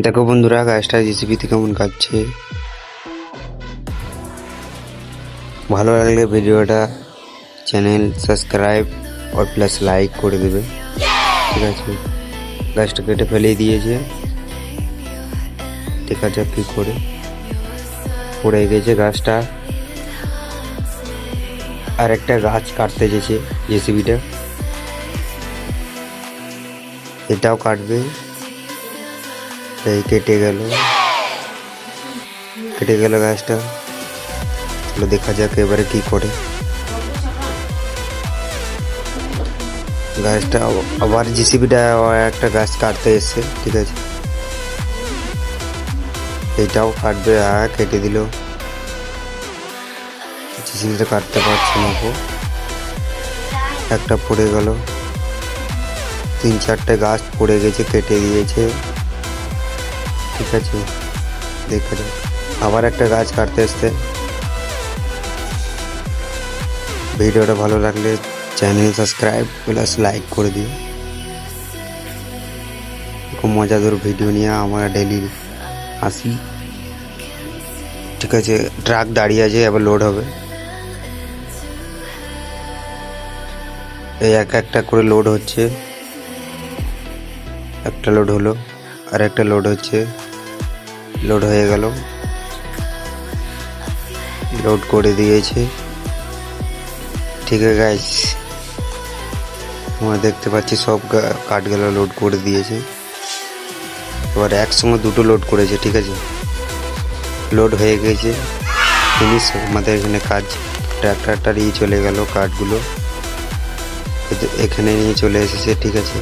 দেখো বন্ধুরা, গাছটা জেসিবিতে কেমন কাটছে। ভালো লাগলে ভিডিওটা চ্যানেল সাবস্ক্রাইব আর প্লাস লাইক করে দেবে, ঠিক আছে। গাছটা কেটে ফেলে দিয়েছে, দেখা যাক কি করে। পড়ে গেছে গাছটা, আর একটা গাছ কাটতে গেছে জেসিবিটা, এটাও কাটবে। এই কেটে গেল গাছটা। চলো দেখা যাক এবারে কি করে। গাছটা আবার জেসিবিটা একটা গাছ কাটতে এসছে, ঠিক আছে। এটাও কাটবে, কেটে দিল। জেসিবিটা কাটতে পারছে না, একটা পড়ে গেল। 3-4টে গাছ পড়ে গেছে, কেটে দিয়েছে, ঠিক আছে। দেখা যাক, আবার একটা গাছ কাটতে এসছে। ভিডিওটা ভালো লাগলে চ্যানেল সাবস্ক্রাইব প্লাস লাইক করে দিও। খুব মজাদার ভিডিও নিয়ে আমরা ডেলি আসি, ঠিক আছে। ট্রাক দাঁড়িয়ে আছে, আবার লোড হবে। এই একটা করে লোড হচ্ছে। একটা লোড হলো, আর একটা লোড হচ্ছে। লোড হয়ে গেল, লোড করে দিয়েছে, ঠিক আছে গাইস। আমরা দেখতে পাচ্ছি সব কাঠগুলো লোড করে দিয়েছে। এবার একসঙ্গে দুটো লোড করেছে, ঠিক আছে। লোড হয়ে গেছে, ফিনিশ আমাদের এখানে কাজ। ট্রাক্টরটা নিয়ে চলে গেল কাঠগুলো, এখানে নিয়ে চলে এসেছে, ঠিক আছে।